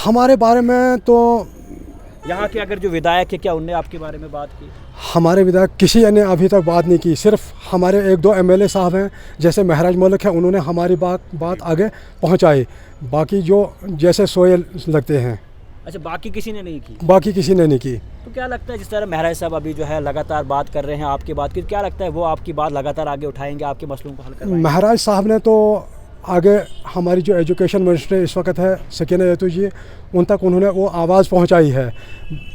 हमारे बारे में तो यहाँ के अगर जो विधायक है क्या उनने आपके बारे में बात की? हमारे विधायक किसी ने अभी तक बात नहीं की। सिर्फ हमारे 1-2 एमएलए साहब हैं, जैसे महराज मलिक है, उन्होंने हमारी बात आगे पहुंचाई। बाकी जो जैसे सोए लगते हैं। अच्छा, बाकी किसी ने नहीं की? बाकी किसी ने नहीं की। तो क्या लगता है जिस तरह महराज साहब अभी जो है लगातार बात कर रहे हैं आपकी बात की, क्या लगता है वो आपकी बात लगातार आगे उठाएंगे, आपके मसलों को हल करवाएंगे? महराज साहब ने तो आगे हमारी जो एजुकेशन मिनिस्टर इस वक्त है सकीना जैतू जी, उन तक उन्होंने वो आवाज़ पहुंचाई है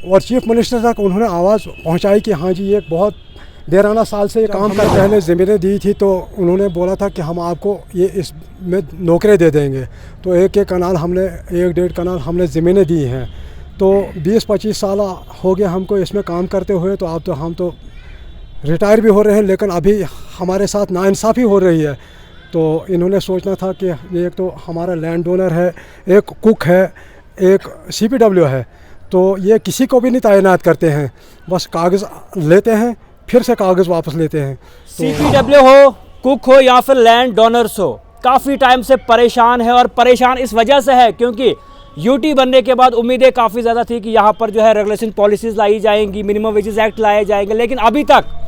और चीफ मिनिस्टर तक उन्होंने आवाज़ पहुंचाई कि हाँ जी, ये बहुत देराना साल से ये काम कर पहले ज़मीनें दी थी तो उन्होंने बोला था कि हम आपको ये इसमें नौकरी दे देंगे। तो एक कनाल हमने 1-1.5 कनाल हमने ज़मीनें दी हैं। तो 20-25 साल हो गए हमको इसमें काम करते हुए। तो अब तो हम तो रिटायर भी हो रहे हैं, लेकिन अभी हमारे साथ नाइंसाफ़ी हो रही है। तो इन्होंने सोचना था कि एक तो हमारा लैंड डोनर है, एक कुक है, एक CPW है, तो ये किसी को भी नहीं तैनात करते हैं, बस कागज़ लेते हैं फिर से कागज़ वापस लेते हैं। CPW हो, कुक हो या फिर लैंड डोनर्स हो, काफ़ी टाइम से परेशान है। और परेशान इस वजह से है क्योंकि यूटी बनने के बाद उम्मीदें काफ़ी ज़्यादा थी कि यहाँ पर जो है रेगुलेशन पॉलिसीज़ लाई जाएंगी, मिनिमम वेजेस एक्ट लाए जाएंगे, लेकिन अभी तक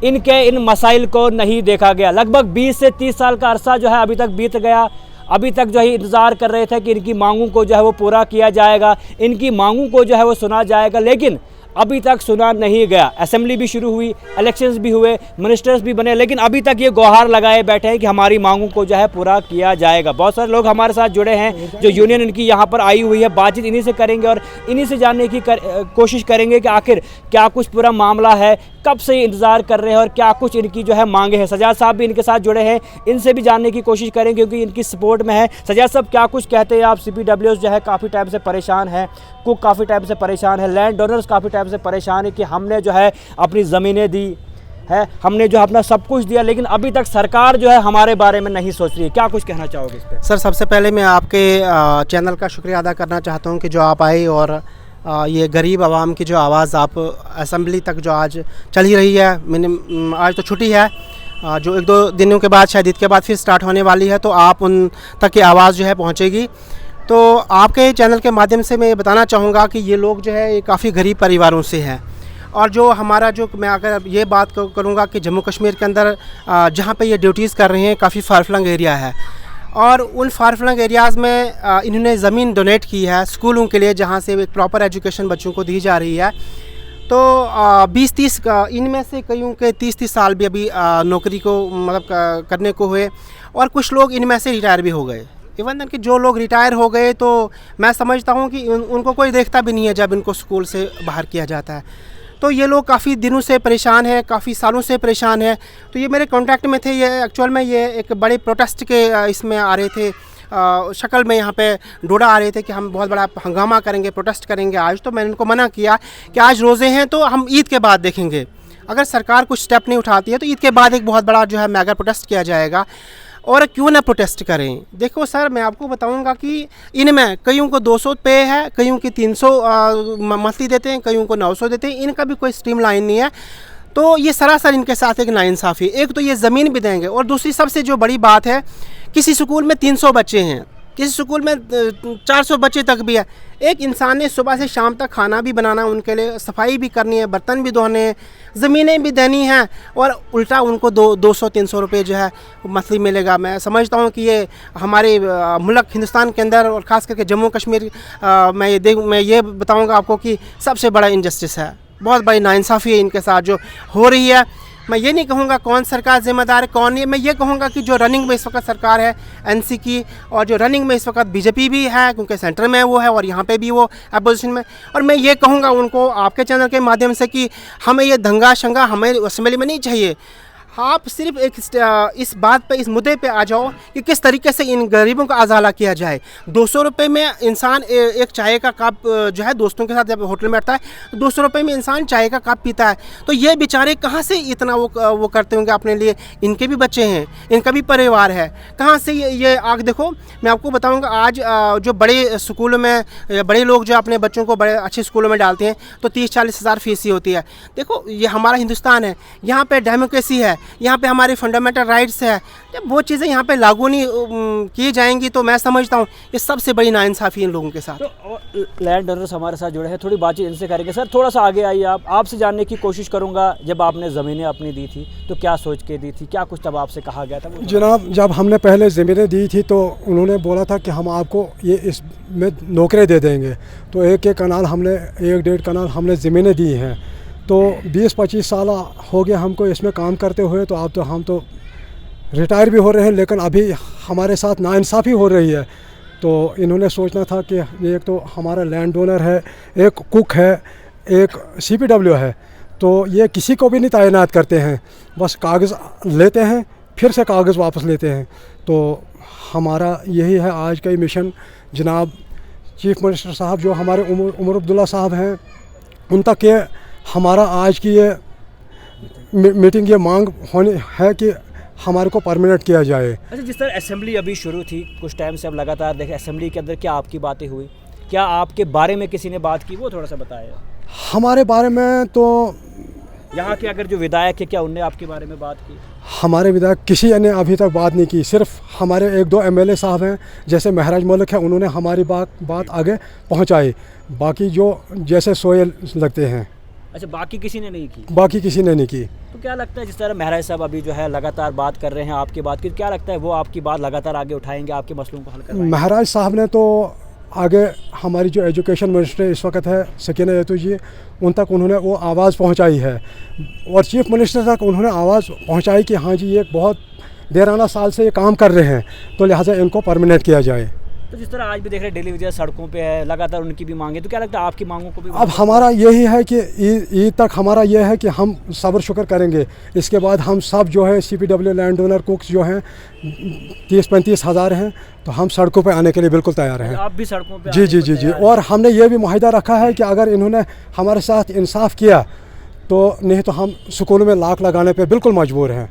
इनके इन मसाइल को नहीं देखा गया। लगभग 20 से 30 साल का अरसा जो है अभी तक बीत गया। अभी तक जो है इंतज़ार कर रहे थे कि इनकी मांगों को जो है वो पूरा किया जाएगा, इनकी मांगों को जो है वो सुना जाएगा, लेकिन अभी तक सुना नहीं गया। असेंबली भी शुरू हुई, इलेक्शंस भी हुए, मिनिस्टर्स भी बने, लेकिन अभी तक ये गुहार लगाए बैठे हैं कि हमारी मांगों को जो है पूरा किया जाएगा। बहुत सारे लोग हमारे साथ जुड़े हैं, जो यूनियन इनकी यहाँ पर आई हुई है, बातचीत इन्हीं से करेंगे और इन्हीं से जानने की कोशिश करेंगे कि आखिर क्या कुछ पूरा मामला है, कब से ये इंतज़ार कर रहे हैं और क्या कुछ इनकी जो है मांगे हैं। सजाद साहब भी इनके साथ जुड़े हैं, इनसे भी जानने की कोशिश करेंगे क्योंकि इनकी सपोर्ट में है। सजाद साहब, क्या कुछ कहते हैं आप? CPWs जो है काफ़ी टाइम से परेशान है, कुक काफ़ी टाइम से परेशान है, लैंड डोनर्स काफ़ी टाइम से परेशान है कि हमने जो है अपनी ज़मीनें दी है, हमने जो अपना सब कुछ दिया, लेकिन अभी तक सरकार जो है हमारे बारे में नहीं सोच रही है। क्या कुछ कहना चाहोगे इस पर? सर, सबसे पहले मैं आपके चैनल का शुक्रिया अदा करना चाहता हूँ कि जो आप आए और ये गरीब आवाम की जो आवाज़ आप असेंबली तक जो आज चल ही रही है। मैंने आज तो छुट्टी है, जो 1-2 दिनों के बाद शायद ईद के बाद फिर स्टार्ट होने वाली है, तो आप उन तक की आवाज़ जो है पहुँचेगी। तो आपके चैनल के माध्यम से मैं ये बताना चाहूँगा कि ये लोग जो है ये काफ़ी गरीब परिवारों से हैं और जो हमारा जो मैं अगर ये बात करूँगा कि जम्मू कश्मीर के अंदर जहाँ पे ये ड्यूटीज़ कर रहे हैं काफ़ी फारफलंग एरिया है और उन फारफलंग एरियाज़ में इन्होंने ज़मीन डोनेट की है स्कूलों के लिए, जहाँ से एक प्रॉपर एजुकेशन बच्चों को दी जा रही है। तो 20-30 इनमें से कईयों के 30-30 साल भी अभी नौकरी को मतलब करने को हुए और कुछ लोग इनमें से रिटायर भी हो गए। इवन कि जो लोग रिटायर हो गए तो मैं समझता हूँ कि उनको कोई देखता भी नहीं है जब इनको स्कूल से बाहर किया जाता है। तो ये लोग काफ़ी दिनों से परेशान हैं, काफ़ी सालों से परेशान हैं। तो ये मेरे कांटेक्ट में थे। ये एक्चुअल में ये एक बड़े प्रोटेस्ट के इसमें आ रहे थे, शक्ल में यहाँ पे डोडा आ रहे थे कि हम बहुत बड़ा हंगामा करेंगे, प्रोटेस्ट करेंगे आज। तो मैंने उनको मना किया कि आज रोज़े हैं तो हम ईद के बाद देखेंगे, अगर सरकार कुछ स्टेप नहीं उठाती है तो ईद के बाद एक बहुत बड़ा जो है मेगा प्रोटेस्ट किया जाएगा। और क्यों ना प्रोटेस्ट करें। देखो सर, मैं आपको बताऊंगा कि इनमें कईयों को 200 पे है, कईयों की 300 मंथली देते हैं, कईयों को 900 देते हैं, इनका भी कोई स्ट्रीम लाइन नहीं है। तो ये सरासर इनके साथ एक नाइंसाफ़ी। एक तो ये ज़मीन भी देंगे और दूसरी सबसे जो बड़ी बात है, किसी स्कूल में 300 बच्चे हैं, किसी स्कूल में 400 बच्चे तक भी है। एक इंसान ने सुबह से शाम तक खाना भी बनाना, उनके लिए सफाई भी करनी है, बर्तन भी धोने हैं, ज़मीनें भी देनी हैं और उल्टा उनको 200-300 रुपये जो है मंथली मिलेगा। मैं समझता हूँ कि ये हमारे मुल्क हिंदुस्तान के अंदर और ख़ास करके जम्मू कश्मीर मैं ये बताऊँगा आपको कि सबसे बड़ा इनजस्टिस है, बहुत बड़ी नाइंसाफ़ी है इनके साथ जो हो रही है। मैं ये नहीं कहूँगा कौन सरकार ज़िम्मेदार है कौन नहीं, मैं ये कहूँगा कि जो रनिंग में इस वक्त सरकार है एनसी की, और जो रनिंग में इस वक्त बीजेपी भी है क्योंकि सेंटर में वो है और यहाँ पे भी वो अपोजिशन में। और मैं ये कहूँगा उनको आपके चैनल के माध्यम से कि हमें ये दंगा शंगा हमें असेंबली में नहीं चाहिए। आप सिर्फ एक इस बात पे, इस मुद्दे पे आ जाओ कि किस तरीके से इन गरीबों का अजाला किया जाए। 200 रुपये में इंसान एक चाय का कप जो है दोस्तों के साथ जब होटल में बैठता है तो 200 रुपये में इंसान चाय का कप पीता है। तो ये बेचारे कहाँ से इतना वो करते होंगे अपने लिए? इनके भी बच्चे हैं, इनका भी परिवार है, कहाँ से ये आग। देखो मैं आपको बताऊँगा, आज जो बड़े स्कूलों में बड़े लोग जो अपने बच्चों को बड़े अच्छे स्कूलों में डालते हैं तो 30-40 हज़ार फीस ही होती है। देखो ये हमारा हिंदुस्तान है, यहाँ पर डेमोक्रेसी है, यहाँ पे हमारे फंडामेंटल राइट्स है, जब वो चीज़ें यहाँ पे लागू नहीं की जाएंगी तो मैं समझता हूँ ये सबसे बड़ी नाइंसाफ़ी इन लोगों के साथ। तो लैंड ओनर्स हमारे साथ जुड़े हैं, थोड़ी बातचीत इनसे करेंगे। सर थोड़ा सा आगे आइए, आप आपसे जानने की कोशिश करूँगा, जब आपने ज़मीनें अपनी दी थी तो क्या सोच के दी थी, क्या कुछ तब आपसे कहा गया था? जनाब, जब हमने पहले ज़मीनें दी थी तो उन्होंने बोला था कि हम आपको ये इसमें नौकरी दे देंगे। तो एक कनाल हमने 1-1.5 कनाल हमने ज़मीनें दी हैं। तो 20-25 साल हो गए हमको इसमें काम करते हुए। तो अब तो हम तो रिटायर भी हो रहे हैं, लेकिन अभी हमारे साथ नाइंसाफ़ी हो रही है। तो इन्होंने सोचना था कि एक तो हमारा लैंड ओनर है, एक कुक है, एक CPW है, तो ये किसी को भी नहीं तैनात करते हैं, बस कागज़ लेते हैं फिर से कागज़ वापस लेते हैं। तो हमारा यही है आज का मिशन। जनाब चीफ मिनिस्टर साहब जो हमारे उमर अब्दुल्ला साहब हैं, उन तक ये हमारा आज की ये मीटिंग ये मांग होनी है कि हमारे को परमानेंट किया जाए। अच्छा, जिस तरह असेंबली अभी शुरू थी कुछ टाइम से, अब लगातार देखें असेंबली के अंदर क्या आपकी बातें हुई, क्या आपके बारे में किसी ने बात की, वो थोड़ा सा बताया। हमारे बारे में तो यहाँ के अगर जो विधायक है क्या उनने आपके बारे में बात की? हमारे विधायक किसी ने अभी तक बात नहीं की। सिर्फ हमारे 1-2 MLA साहब हैं, जैसे महराज मलिक है, उन्होंने हमारी बात आगे पहुंचाई। बाकी जो जैसे सोए लगते हैं। अच्छा, बाकी किसी ने नहीं की? बाकी किसी ने नहीं की। तो क्या लगता है जिस तरह महराज साहब अभी जो है लगातार बात कर रहे हैं आपकी बात की, क्या लगता है वो आपकी बात लगातार आगे उठाएंगे, आपके मसलों को हल करवाएंगे? महराज साहब ने तो आगे हमारी जो एजुकेशन मिनिस्टर इस वक्त है सकीना यतू जी, उन तक उन्होंने वो आवाज़ पहुंचाई है। और चीफ मिनिस्टर तक उन्होंने आवाज़ पहुंचाई कि हाँ जी ये बहुत देराना साल से ये काम कर रहे हैं, तो लिहाजा इनको परमानेंट किया जाए। तो जिस तरह आज भी देख रहे हैं डेली विजय सड़कों पे है, लगातार उनकी भी मांगे, तो क्या लगता है आपकी मांगों को भी? अब हमारा यही है कि ईद तक हमारा यह है कि हम सब्र शुक्र करेंगे। इसके बाद हम सब जो है CPW लैंड ओनर कुक्स जो हैं 30-35 हज़ार हैं, तो हम सड़कों पे आने के लिए बिल्कुल तैयार हैं। आप भी सड़कों पे? जी। और हमने ये भी मुआहिदा रखा है कि अगर इन्होंने हमारे साथ इंसाफ किया तो नहीं तो हम स्कूलों में लाख लगाने पे बिल्कुल मजबूर हैं।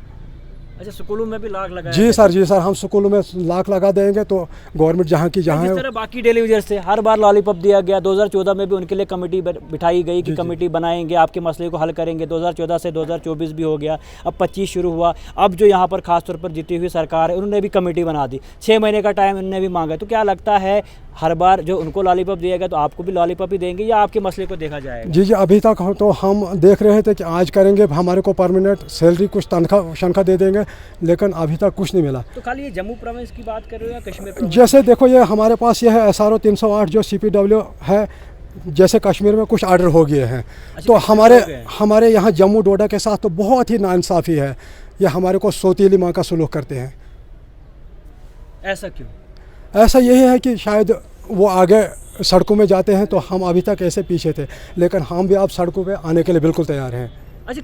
अच्छा, स्कूलों में भी लाख लगाए? जी सर, हम स्कूलों में लाख लगा देंगे। तो गवर्नमेंट जहाँ की जहाँ है, जिस तरह बाकी डेलीवेजर से हर बार लॉलीपॉप दिया गया, 2014 में भी उनके लिए कमेटी बिठाई गई कि कमेटी बनाएंगे, आपके मसले को हल करेंगे। 2014 से 2024 भी हो गया, अब 25 शुरू हुआ। अब जो यहाँ पर खासतौर पर जीती हुई सरकार है, उन्होंने भी कमेटी बना दी, 6 महीने का टाइम उन्होंने भी मांगा। तो क्या लगता है हर बार जो उनको लॉलीपॉप दिया गया तो आपको भी लॉलीपॉप ही देंगे या आपके मसले को देखा जाएगा? जी, अभी तक तो हम देख रहे थे कि आज करेंगे, हमारे को परमानेंट सैलरी कुछ तनख्वाह दे देंगे, लेकिन अभी तक कुछ नहीं मिला। तो खाली ये जम्मू प्रोविंस की बात कर रहे हो या कश्मीर प्रोविंस? जैसे देखो ये हमारे पास ये है SRO 308 जो CPW है, जैसे कश्मीर में कुछ आर्डर हो गए हैं। तो हमारे यहाँ जम्मू डोडा के साथ तो बहुत ही नाइंसाफ़ी है। ये हमारे को सौतीली माँ का सलूक करते हैं। ऐसा क्यों? ऐसा यही है कि शायद वो आगे सड़कों में जाते हैं तो हम अभी तक ऐसे पीछे थे, लेकिन हम भी अब सड़कों पे आने के लिए बिल्कुल तैयार हैं। अच्छा,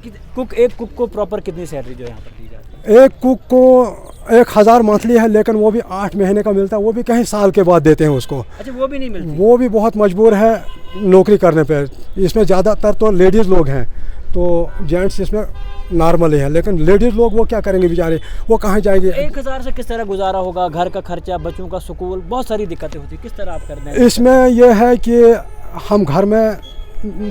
एक कुक को प्रॉपर कितनी सैलरी जो यहाँ पर दी जाती है? एक कुक को 1000 मंथली है, लेकिन वो भी 8 महीने का मिलता है, वो भी कहीं साल के बाद देते हैं उसको। अच्छा, वो भी नहीं मिलती? वो भी बहुत मजबूर है नौकरी करने पर। इसमें ज़्यादातर तो लेडीज़ लोग हैं, तो जेंट्स इसमें नॉर्मल ही है, लेकिन लेडीज़ लोग वो क्या करेंगे बेचारे, वो कहाँ जाएंगे? 1000 से किस तरह गुजारा होगा? घर का खर्चा, बच्चों का स्कूल, बहुत सारी दिक्कतें होती, किस तरह आप करते हैं? इसमें यह है कि हम घर में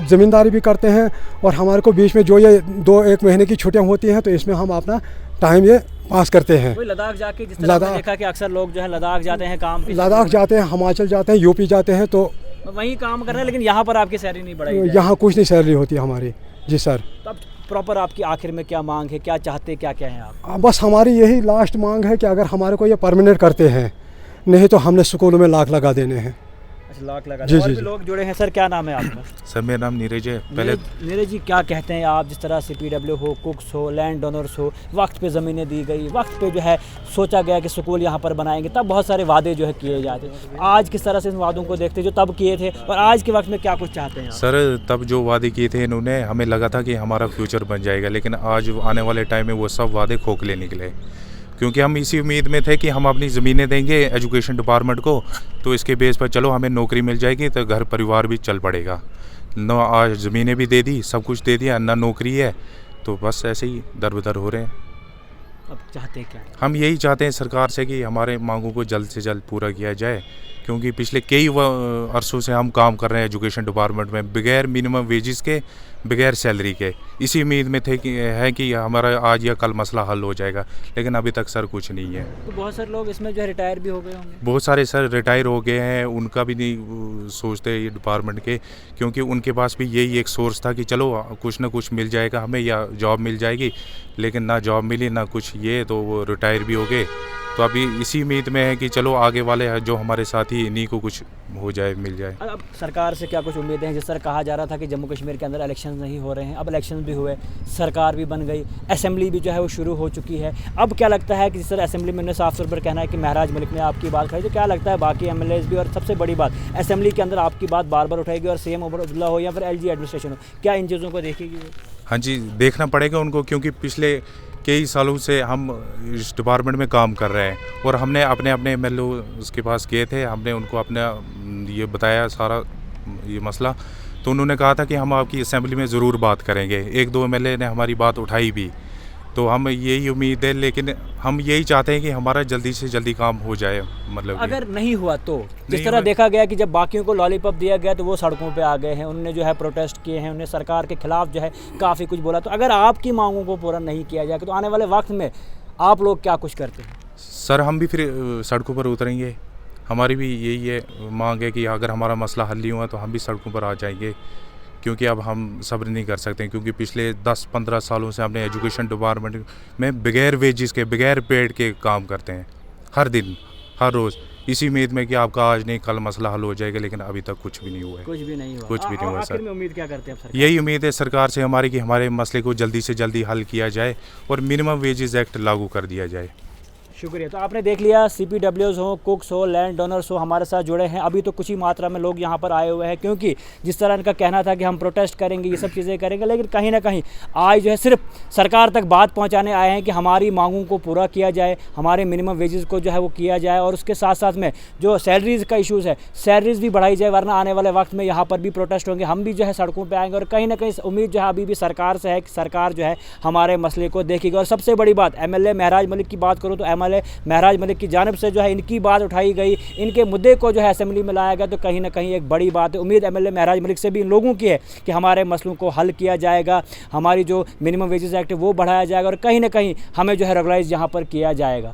ज़मींदारी भी करते हैं और हमारे को बीच में जो ये 2-1 महीने की छुट्टियां होती हैं तो इसमें हम अपना टाइम ये पास करते हैं। लद्दाख जाके, जिस तरह मैंने देखा कि अक्सर लोग जो है लद्दाख जाते हैं काम पे, लद्दाख जाते हैं, हिमाचल जाते हैं, UP जाते हैं, तो वहीं काम कर रहे हैं, लेकिन यहाँ पर आपकी सैलरी नहीं बढ़ाई? यहाँ कुछ नहीं सैलरी होती हमारी। जी सर। तब प्रॉपर आपकी आखिर में क्या मांग है, क्या चाहते, क्या क्या है आप? बस हमारी यही लास्ट मांग है कि अगर हमारे को ये परमानेंट करते हैं, नहीं तो हमने स्कूलों में लाख लगा देने हैं। अच्छा, लाख लगा। जी, और जी, भी लोग जुड़े हैं। सर क्या नाम है आपका? सर मेरा नाम नीरज है। पहले नीरज जी, क्या कहते हैं आप, जिस तरह CPW हो, कुक्स हो, लैंड डोनर्स हो, वक्त पे ज़मीनें दी गई, वक्त पे जो है सोचा गया कि स्कूल यहाँ पर बनाएंगे, तब बहुत सारे वादे जो है किए जाते, आज किस तरह से इन वादों को देखते जो तब किए थे और आज के वक्त में क्या कुछ चाहते हैं आप? सर तब जो वादे किए थे इन्होंने, हमें लगा था कि हमारा फ्यूचर बन जाएगा, लेकिन आज आने वाले टाइम में वो सब वादे खोखले निकले, क्योंकि हम इसी उम्मीद में थे कि हम अपनी ज़मीनें देंगे एजुकेशन डिपार्टमेंट को, तो इसके बेस पर चलो हमें नौकरी मिल जाएगी तो घर परिवार भी चल पड़ेगा। न आज ज़मीनें भी दे दी, सब कुछ दे दिया, ना नौकरी है, तो बस ऐसे ही दर बदर हो रहे हैं। अब चाहते क्या? हम यही चाहते हैं सरकार से कि हमारे मांगों को जल्द से जल्द पूरा किया जाए, क्योंकि पिछले कई अरसों से हम काम कर रहे हैं एजुकेशन डिपार्टमेंट में बगैर मिनिमम वेजेस के, बगैर सैलरी के। इसी उम्मीद में थे कि हमारा आज या कल मसला हल हो जाएगा, लेकिन अभी तक सर कुछ नहीं है। तो बहुत सारे लोग इसमें जो है रिटायर भी हो गए होंगे। बहुत सारे सर रिटायर हो गए हैं, उनका भी नहीं सोचते ये डिपार्टमेंट के, क्योंकि उनके पास भी यही एक सोर्स था कि चलो कुछ ना कुछ मिल जाएगा हमें या जॉब मिल जाएगी, लेकिन ना जॉब मिली ना कुछ, ये तो वो रिटायर भी हो गए। तो अभी इसी उम्मीद में है कि चलो आगे वाले जो हमारे साथी इन्हीं को कुछ हो जाए, मिल जाए। अब सरकार से क्या कुछ उम्मीदें हैं? जिस तरह कहा जा रहा था कि जम्मू कश्मीर के अंदर इलेक्शन नहीं हो रहे हैं, अब इलेक्शन भी हुए, सरकार भी बन गई, असेंबली भी जो है वो शुरू हो चुकी है। अब क्या लगता है कि जिस तरह असेंबली में साफ तौर पर कहना है कि महराज मलिक ने आपकी बात कही, तो क्या लगता है बाकी MLAs भी, और सबसे बड़ी बात असेंबली के अंदर आपकी बात बार बार उठाएगी और CM उमर अब्दुल्ला हो या फिर LG एडमिनिस्ट्रेशन हो, क्या इन चीज़ों को देखेगी? हाँ जी, देखना पड़ेगा उनको, क्योंकि पिछले कई सालों से हम इस डिपार्टमेंट में काम कर रहे हैं और हमने अपने MLA उसके पास गए थे, हमने उनको अपना ये बताया सारा ये मसला, तो उन्होंने कहा था कि हम आपकी असेंबली में ज़रूर बात करेंगे। 1-2 MLA ने हमारी बात उठाई भी, तो हम यही उम्मीद है, लेकिन हम यही चाहते हैं कि हमारा जल्दी से जल्दी काम हो जाए। मतलब अगर नहीं हुआ तो जिस तरह देखा गया कि जब बाकियों को लॉलीपॉप दिया गया तो वो सड़कों पे आ गए हैं, उन्होंने जो है प्रोटेस्ट किए हैं, उन्हें सरकार के खिलाफ जो है काफ़ी कुछ बोला। तो अगर आपकी मांगों को पूरा नहीं किया जाएगा तो आने वाले वक्त में आप लोग क्या कुछ करते हैं? सर हम भी फिर सड़कों पर उतरेंगे, हमारी भी यही है मांग है कि अगर हमारा मसला हल नहीं हुआ तो हम भी सड़कों पर आ जाएंगे, क्योंकि अब हम सब्र नहीं कर सकते, क्योंकि पिछले 10-15 सालों से हमने एजुकेशन डिपार्टमेंट में बगैर वेजेस के, बगैर पेड के काम करते हैं, हर दिन हर रोज़, इसी उम्मीद में कि आपका आज नहीं कल मसला हल हो जाएगा, लेकिन अभी तक कुछ भी नहीं हुआ है। कुछ भी नहीं हुआ, कुछ भी नहीं हुआ सर। आखिर में उम्मीद क्या करते हैं आप? यही उम्मीद है सरकार से हमारी कि हमारे मसले को जल्दी से जल्दी हल किया जाए और मिनिमम वेजेस एक्ट लागू कर दिया जाए। शुक्रिया। तो आपने देख लिया, CPWs हो, कुक्स हो, लैंड डोनर्स हो, हमारे साथ जुड़े हैं। अभी तो कुछ ही मात्रा में लोग यहाँ पर आए हुए हैं, क्योंकि जिस तरह इनका कहना था कि हम प्रोटेस्ट करेंगे, ये सब चीज़ें करेंगे, लेकिन कहीं ना कहीं आज जो है सिर्फ सरकार तक बात पहुँचाने आए हैं कि हमारी मांगों को पूरा किया जाए, हमारे मिनिमम वेजेस को जो है वो किया जाए, और उसके साथ साथ में जो सैलरीज़ का इशूज़ है, सैलरीज़ भी बढ़ाई जाए, वरना आने वाले वक्त में यहाँ पर भी प्रोटेस्ट होंगे, हम भी जो है सड़कों पर आएंगे। और कहीं ना कहीं उम्मीद जो है अभी भी सरकार से है कि सरकार जो है हमारे मसले को देखेगी। और सबसे बड़ी बात, MLA महराज मलिक की बात करूँ तो MLA महराज की जानिब से जो है इनकी बात उठाई गई, इनके मुद्दे को जो है असेंबली में लाया गया, तो कहीं ना कहीं एक बड़ी बात है। उम्मीद MLA महराज मलिक से भी इन लोगों की है कि हमारे मसलों को हल किया जाएगा, हमारी जो मिनिमम वेजेस एक्ट है वो बढ़ाया जाएगा, और कहीं ना कहीं हमें जो है रेगुलाइज यहाँ पर किया जाएगा।